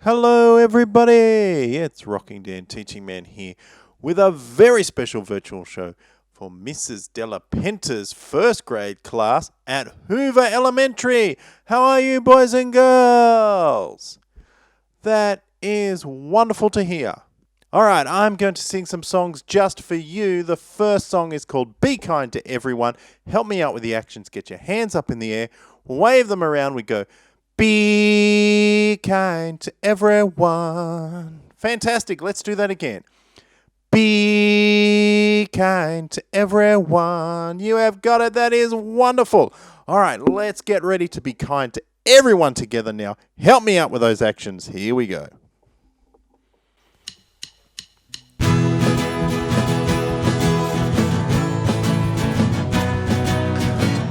Hello everybody, it's Rocking Dan Teaching Man here with a very special virtual show for Mrs. DellaPenta's first grade class at Hoover Elementary. How are you boys and girls? That is wonderful to hear. Alright, I'm going to sing some songs just for you. The first song is called Be Kind to Everyone. Help me out with the actions. Get your hands up in the air, wave them around. We go, be kind to everyone. Fantastic. Let's do that again. Be kind to everyone. You have got it. That is wonderful. All right, let's get ready to be kind to everyone together now. Help me out with those actions. Here we go.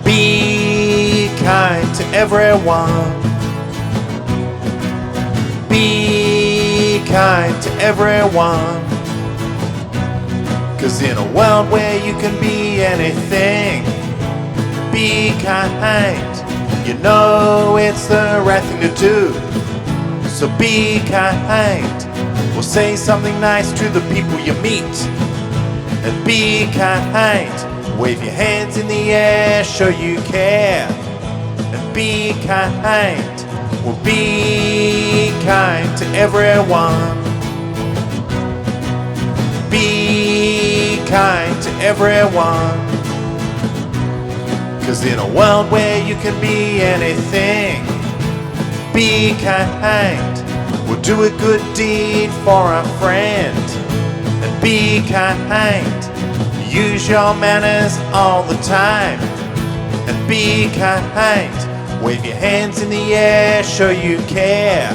Be kind to everyone. Be kind to everyone. 'Cause in a world where you can be anything, be kind. You know it's the right thing to do. So be kind. Or say something nice to the people you meet. And be kind. Wave your hands in the air, show you care. And be kind. Well, be kind to everyone. Be kind to everyone. 'Cause in a world where you can be anything, be kind. We'll do a good deed for a friend. And be kind. Use your manners all the time. And be kind. Wave your hands in the air, show you care.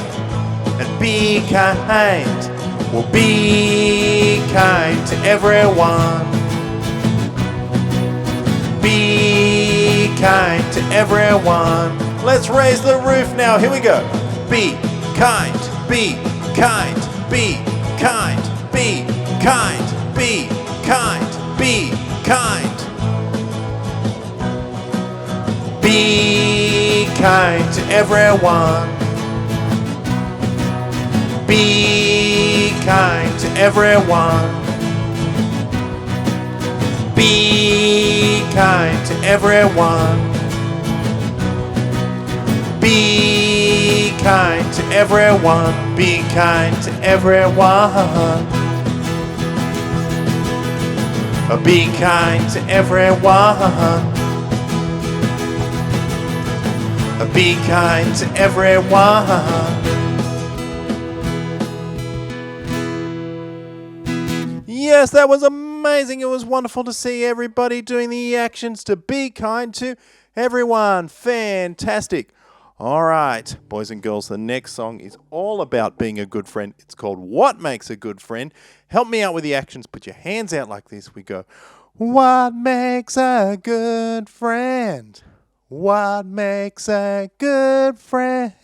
And be kind. Well, be kind to everyone. Be kind to everyone. Let's raise the roof now. Here we go. Be kind, be kind, be kind, be kind, be kind, be kind. Be kind to everyone. Be kind to everyone. Be kind to everyone. Be kind to everyone. Be kind to everyone. Be kind to everyone. Be kind to everyone. Yes, that was amazing. It was wonderful to see everybody doing the actions to be kind to everyone. Fantastic. All right, boys and girls, the next song is all about being a good friend. It's called What Makes a Good Friend. Help me out with the actions. Put your hands out like this. We go, what makes a good friend? What makes a good friend?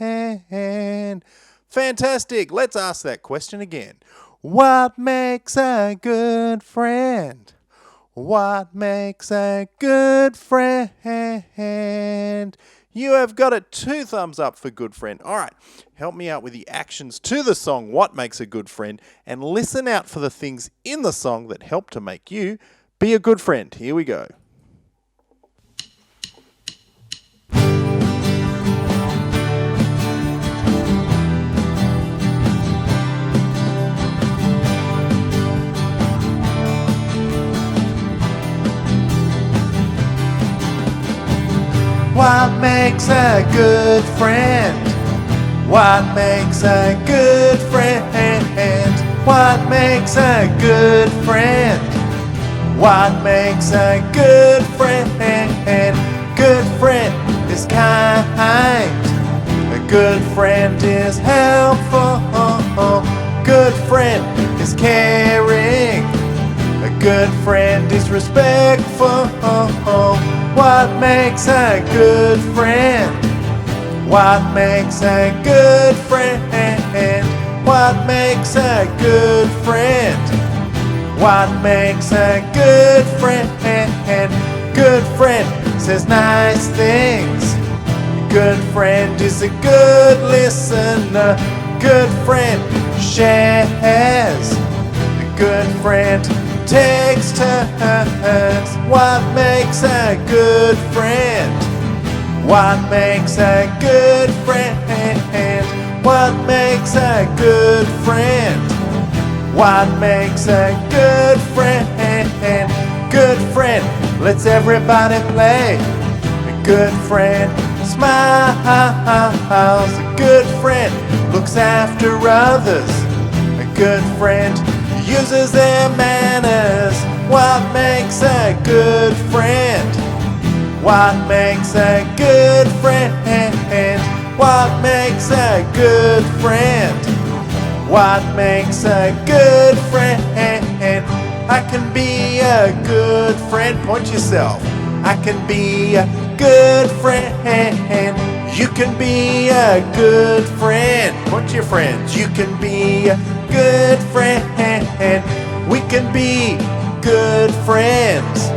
Fantastic. Let's ask that question again. What makes a good friend? What makes a good friend? You have got it. 2 thumbs up for good friend. All right. Help me out with the actions to the song What Makes a Good Friend, and listen out for the things in the song that help to make you be a good friend. Here we go. What makes a good friend? What makes a good friend? What makes a good friend? What makes a good friend? Good friend is kind. A good friend is helpful. Good friend is caring. A good friend is respectful. What makes a good friend? What makes a good friend? What makes a good friend? What makes a good friend? Good friend says nice things. Good friend is a good listener. good friend shares. A good friend takes turns. What makes a good friend? What makes a good friend? What makes a good friend? What makes a good friend? Good friend lets everybody play. A good friend smiles. A good friend looks after others. A good friend uses their manners. What makes a good friend? What makes a good friend? What makes a good friend? What makes a good friend? I can be a good friend. Point yourself. I can be a good friend. You can be a good friend. Point your friends. You can be a good friend. We can be good friends.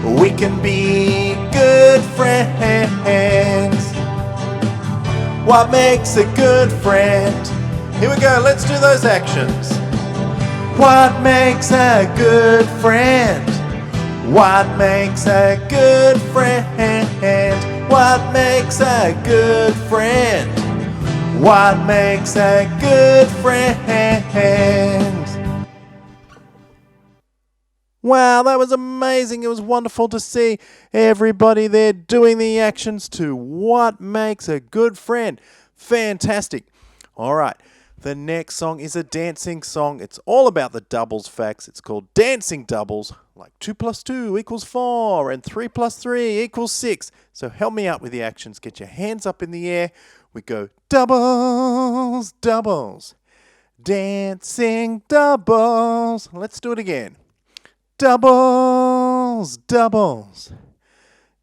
We can be good friends. What makes a good friend? Here we go, let's do those actions. What makes a good friend? What makes a good friend? What makes a good friend? What makes a good friend? Wow, that was amazing. It was wonderful to see everybody there doing the actions to what makes a good friend. Fantastic. All right, the next song is a dancing song. It's all about the doubles facts. It's called Dancing Doubles, like 2 + 2 = 4 and 3 + 3 = 6. So help me out with the actions. Get your hands up in the air. We go doubles, doubles, dancing doubles. Let's do it again. Doubles, doubles,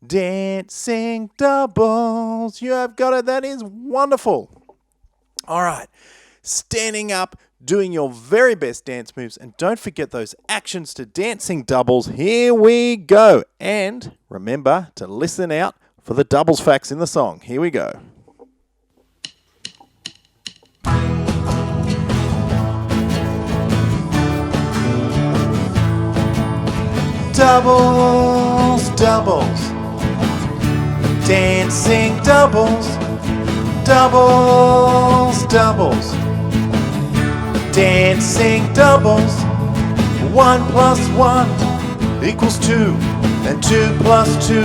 dancing doubles. You have got it. That is wonderful. All right, standing up, doing your very best dance moves, and don't forget those actions to dancing doubles. Here we go. And remember to listen out for the doubles facts in the song. Here we go. Doubles, doubles, dancing doubles, doubles, doubles, dancing doubles. 1 + 1 = 2, and 2 + 2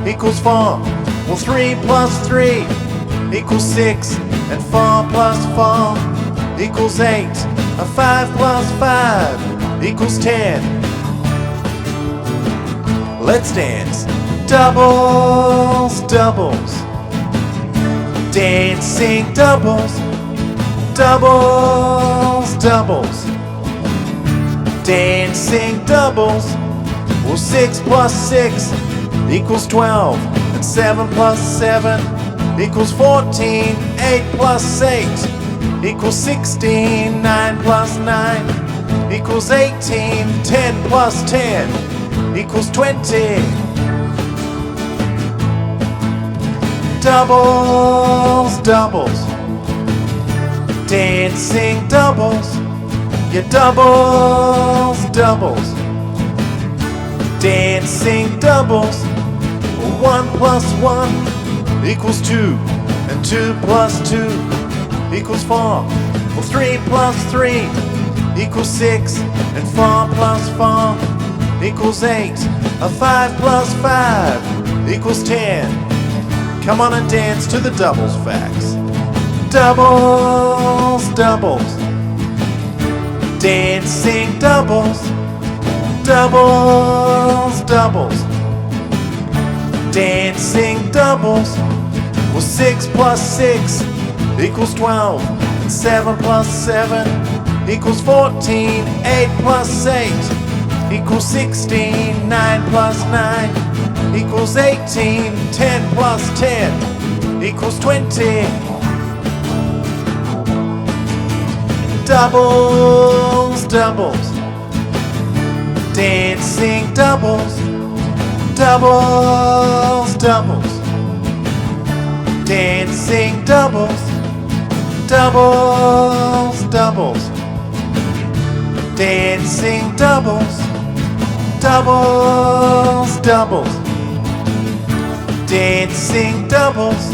= 4. Well, 3 + 3 = 6, and 4 + 4 = 8. A 5 + 5 = 10. Let's dance. Doubles, doubles, dancing doubles, doubles, doubles, dancing doubles. Well, 6 + 6 = 12, and 7 + 7 = 14. 8 + 8 = 16. 9 + 9 = 18. 10 + 10 = 20. Doubles, doubles, dancing doubles. Yeah, doubles, doubles, dancing doubles. 1 + 1 = 2, and 2 + 2 = 4. Well, 3 + 3 = 6, and 4 + 4 = 8. A 5 + 5 = 10. Come on and dance to the doubles facts. Doubles, doubles, dancing doubles, doubles, doubles, dancing doubles. Well, 6 + 6 = 12, and 7 + 7 = 14. 8 + 8 = 16. 9 + 9 = 18. 10 + 10 = 20. Doubles, doubles, dancing doubles, doubles, doubles, dancing doubles, Doubles, doubles. Dancing doubles. Doubles, doubles. Dancing doubles.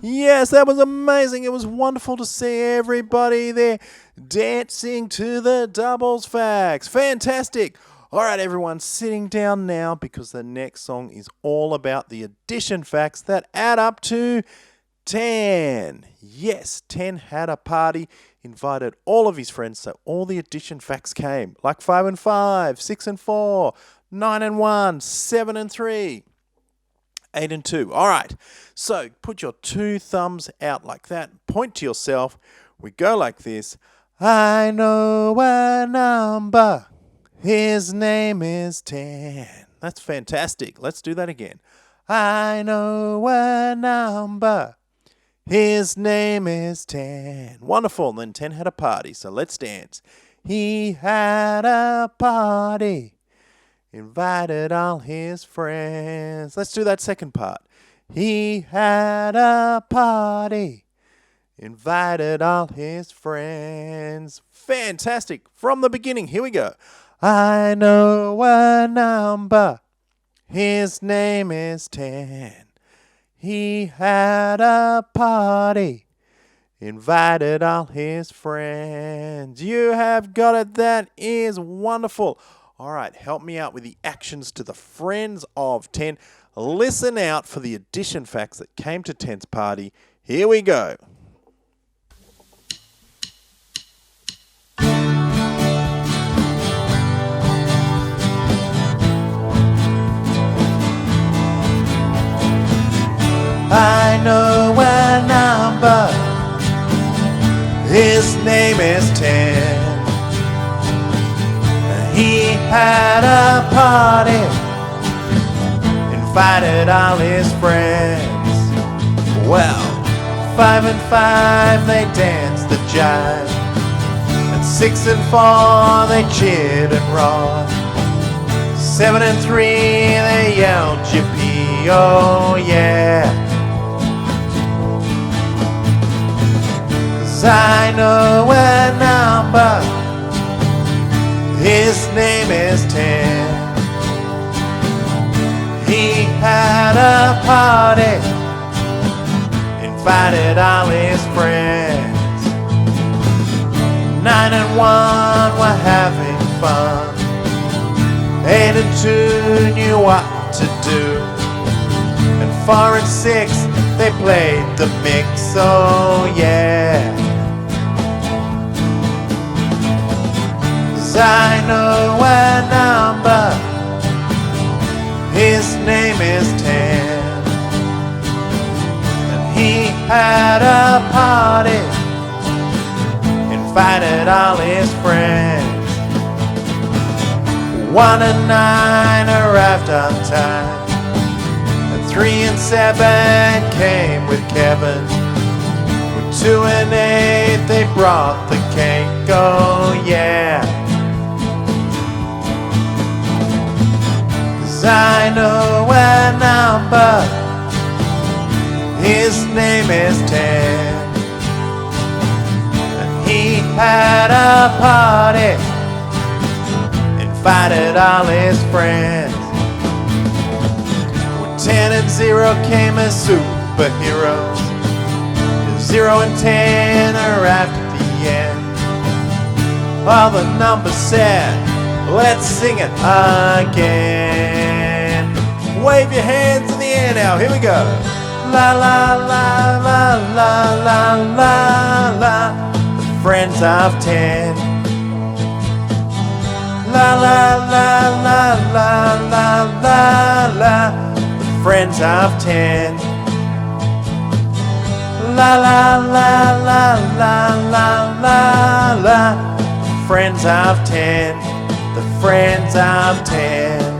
Yes, that was amazing. It was wonderful to see everybody there dancing to the doubles facts. Fantastic. All right, everyone, sitting down now because the next song is all about the addition facts that add up to 10. Yes, 10 had a party, invited all of his friends, so all the addition facts came, like 5 and 5, 6 and 4, 9 and 1, 7 and 3. 8 and 2. All right, so put your two thumbs out like that. Point to yourself. We go like this. I know a number. His name is 10. That's fantastic. Let's do that again. I know a number. His name is 10. Wonderful. And then 10 had a party, so let's dance. He had a party. Invited all his friends. Let's do that second part. He had a party. Invited all his friends. Fantastic. From the beginning, here we go. I know a number. His name is 10. He had a party. Invited all his friends. You have got it. That is wonderful. All right, help me out with the actions to the friends of 10. Listen out for the addition facts that came to 10's party. Here we go. I know a number. His name is 10. He had a party, invited all his friends. Well, 5 and 5 they danced the jive, and 6 and 4 they cheered and roared. 7 and 3 they yelled yippee, oh yeah. 'Cause I know a number. His name is 10. He had a party, invited all his friends. 9 and 1 were having fun. 8 and 2 knew what to do. And 4 and 6 they played the mix, oh yeah. I know a number. His name is 10. And he had a party, invited all his friends. 1 and 9 arrived on time, and 3 and 7 came with Kevin. With 2 and 8 they brought the cake, oh yeah. I know a number. His name is 10. And he had a party, invited all his friends. With 10 and 0 came as superheroes. 0 and 10 arrived at the end. All the numbers said, let's sing it again. Wave your hands in the air now. Here we go. La la la la la la la la. The friends of 10. La la la la la la la la. The friends of 10. La la la la la la la la. Friends of 10. The friends of 10.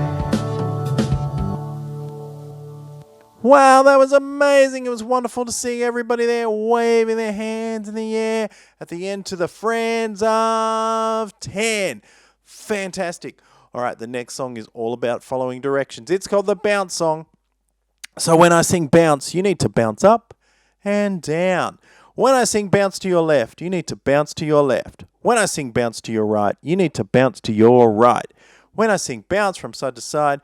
Wow, that was amazing. It was wonderful to see everybody there waving their hands in the air at the end to the friends of 10. Fantastic. All right, the next song is all about following directions. It's called the Bounce Song. So when I sing bounce, you need to bounce up and down. When I sing bounce to your left, you need to bounce to your left. When I sing bounce to your right, you need to bounce to your right. When I sing bounce from side to side,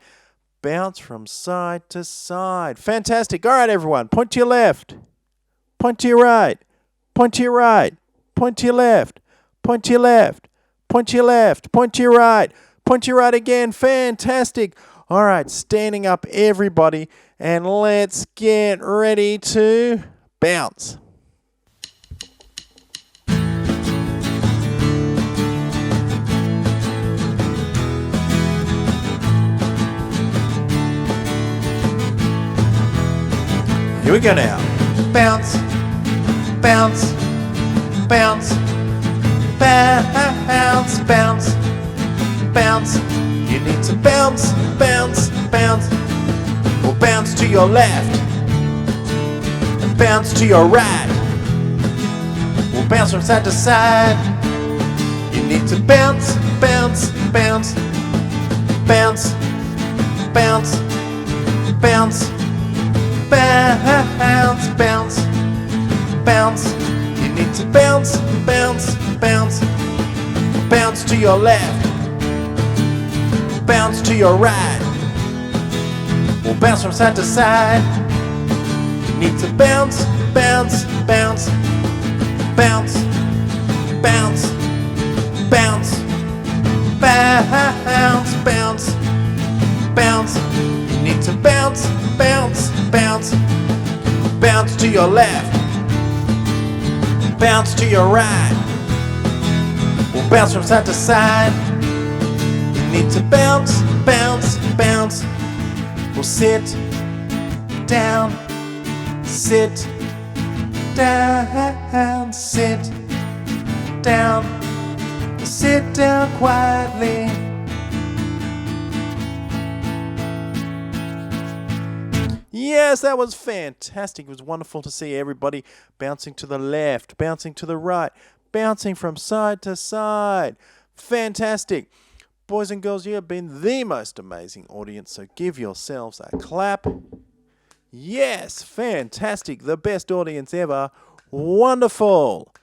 bounce from side to side. Fantastic. All right, everyone. Point to your left. Point to your right. Point to your right. Point to your left. Point to your left. Point to your left. Point to your right. Point to your right again. Fantastic. All right, standing up, everybody, and let's get ready to bounce. Here we go now. Bounce, bounce, bounce, bounce, bounce, bounce. You need to bounce, bounce, bounce. Or bounce to your left, and bounce to your right. Or bounce from side to side. You need to bounce, bounce, bounce, bounce, bounce, bounce. Bounce, bounce, bounce. You need to bounce, bounce, bounce. Bounce to your left, bounce to your right. Or bounce from side to side. You need to bounce, bounce, bounce, bounce, bounce, bounce, bounce, bounce, bounce. You need to bounce, bounce, bounce, bounce to your left, bounce to your right, or bounce from side to side. You need to bounce, bounce, bounce, or sit down, sit down, sit down, sit down quietly. Yes, that was fantastic. It was wonderful to see everybody bouncing to the left, bouncing to the right, bouncing from side to side. Fantastic. Boys and girls, you have been the most amazing audience, so give yourselves a clap. Yes, fantastic. The best audience ever. Wonderful.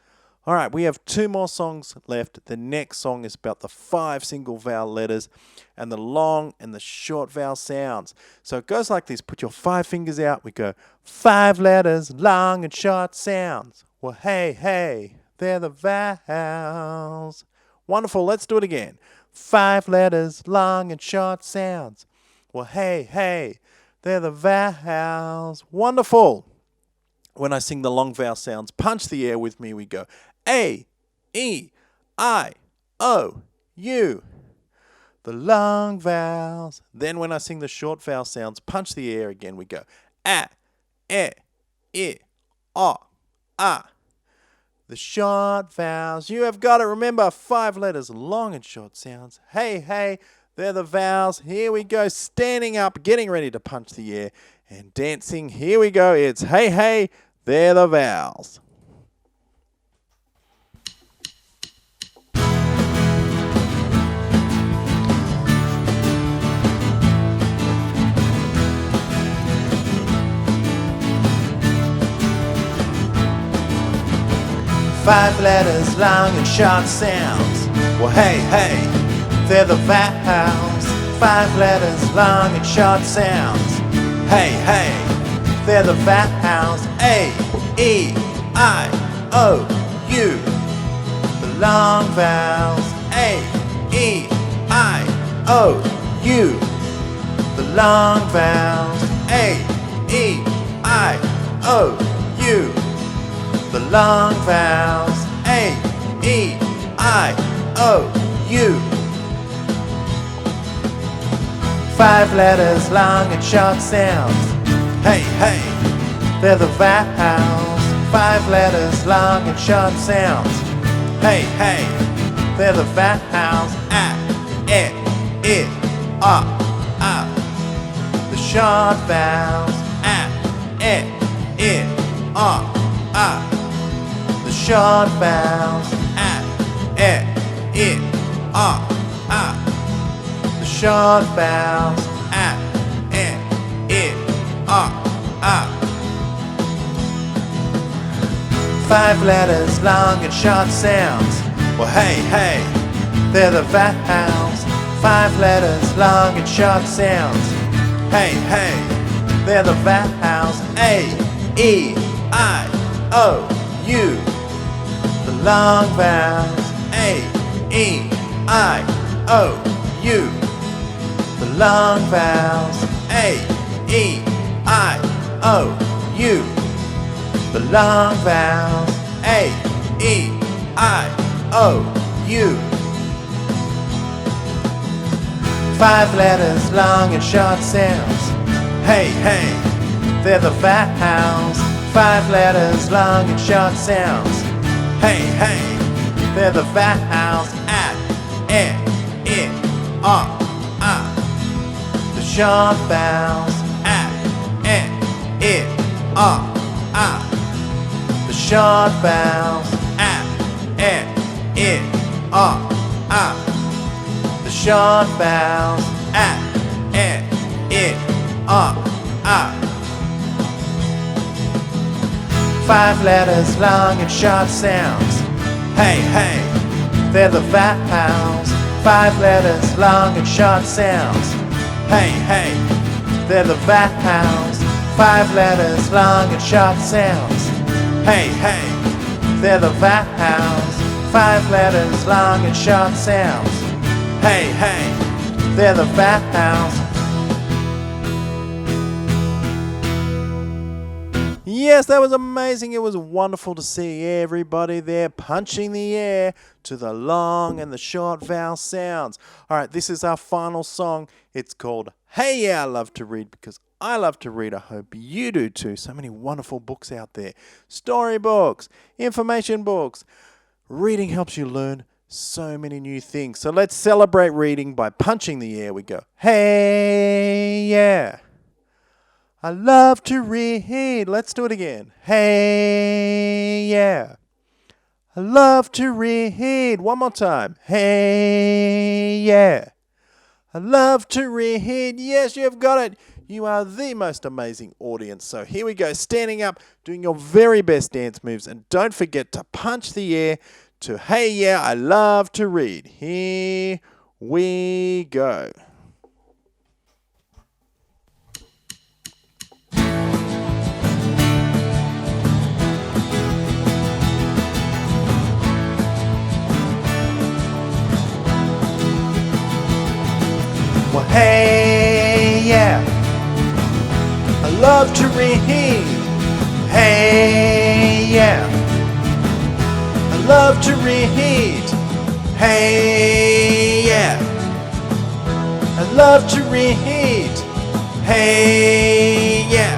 All right, we have 2 more songs left. The next song is about the 5 single vowel letters and the long and the short vowel sounds. So it goes like this. Put your 5 fingers out. We go 5 letters, long and short sounds. Well, hey, hey, they're the vowels. Wonderful. Let's do it again. 5 letters, long and short sounds. Well, hey, hey, they're the vowels. Wonderful. When I sing the long vowel sounds, punch the air with me. We go A, E, I, O, U. The long vowels. Then when I sing the short vowel sounds, punch the air again. We go A, E, I, O, A. The short vowels. You have got it. Remember, 5 letters, long and short sounds. Hey, hey, they're the vowels. Here we go. Standing up, getting ready to punch the air and dancing. Here we go. It's hey, hey, they're the vowels. Five letters, long and short sounds. Well, hey, hey, they're the vowels. 5 letters, long and short sounds. Hey, hey, they're the vowels. A, E, I, O, U. The long vowels. A, E, I, O, U. The long vowels. A, E, I, O, U. The long vowels. A, E, I, O, U. 5 letters, long and short sounds. Hey, hey, they're the vowels. 5 letters, long and short sounds. Hey, hey, they're the vowels. A, E, I, O, A. The short vowels. A, E, I, O, A. The short vowels. A, E, I, O, A. The short vowels. A, E, I, O. 5 letters, long and short sounds. Well, hey, hey, they're the vowels. 5 letters, long and short sounds. Hey, hey, they're the vowels. A, E, I, O, U. The long vowels. A, E, I, O, U. The long vowels. A, E, I, O, U. The long vowels. A, E, I, O, U. 5 letters, long and short sounds. Hey, hey, they're the vowels. 5 letters, long and short sounds. Hey, hey, they're the vowels. A, E, I, O, U. The short vowels. A, E, I, O, U. The short vowels. A, E, I, O, U. The short vowels. A, E, I, O, U. 5 letters, long and short sounds. Hey, hey, they're the vowels. 5 letters, long and short sounds. Hey, hey, they're the vowels. 5 letters, long and short sounds. Hey, hey, they're the vowels. 5 letters, long and short sounds. Hey, hey, they're the vowels. Yes, that was amazing. It was wonderful to see everybody there punching the air to the long and the short vowel sounds. All right, this is our final song. It's called Hey Yeah, I Love to Read, because I love to read. I hope you do too. So many wonderful books out there. Storybooks, information books. Reading helps you learn so many new things. So let's celebrate reading by punching the air. We go, hey yeah, I love to read. Let's do it again. Hey yeah, I love to read. One more time. Hey yeah, I love to read. Yes, you've got it. You are the most amazing audience. So here we go, standing up, doing your very best dance moves, and don't forget to punch the air to Hey Yeah, I Love to Read. Here we go. Well, hey yeah, I love to read. Hey yeah, I love to read. Hey yeah, I love to read. Hey yeah,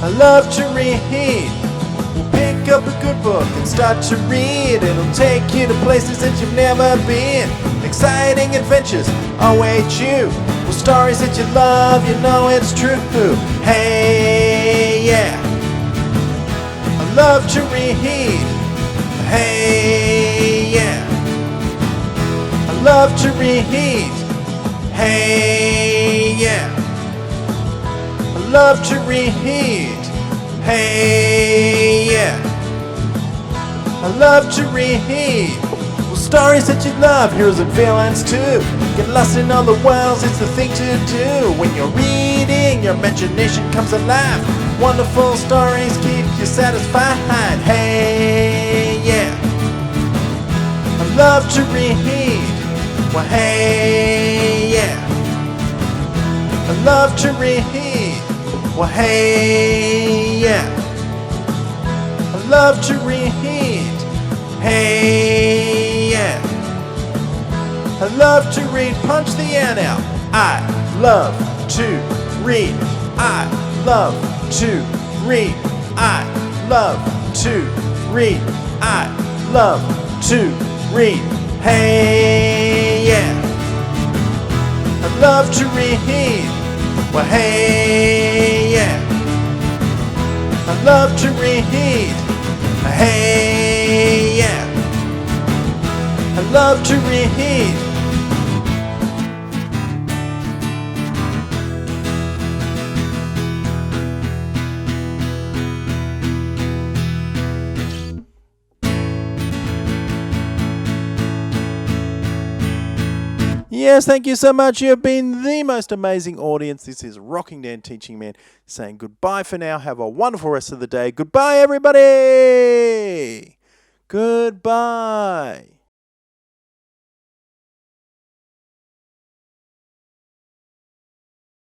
I love to read. We'll pick up a good book and start to read. It'll take you to places that you've never been. Exciting adventures await you. Well, stories that you love, you know it's true. Hey yeah, I love to read. Hey yeah, I love to read. Hey yeah, I love to read. Hey yeah, I love to read. Well, stories that you love, heroes and villains too. Get lost in all the worlds, it's the thing to do. When you're reading, your imagination comes alive. Wonderful stories keep you satisfied. Hey yeah, I love to read. Well, hey yeah, I love to read. Well, hey yeah, I love to read. Hey yeah, I love to read. Punch the air now. I love to read. I love to read. I love to read. I love to read. Hey yeah, I love to read. Well, hey yeah, I love to read. Hey yeah, I love to read. Yes, thank you so much. You have been the most amazing audience. This is Rocking Dan Teaching Man saying goodbye for now. Have a wonderful rest of the day. Goodbye, everybody. Goodbye.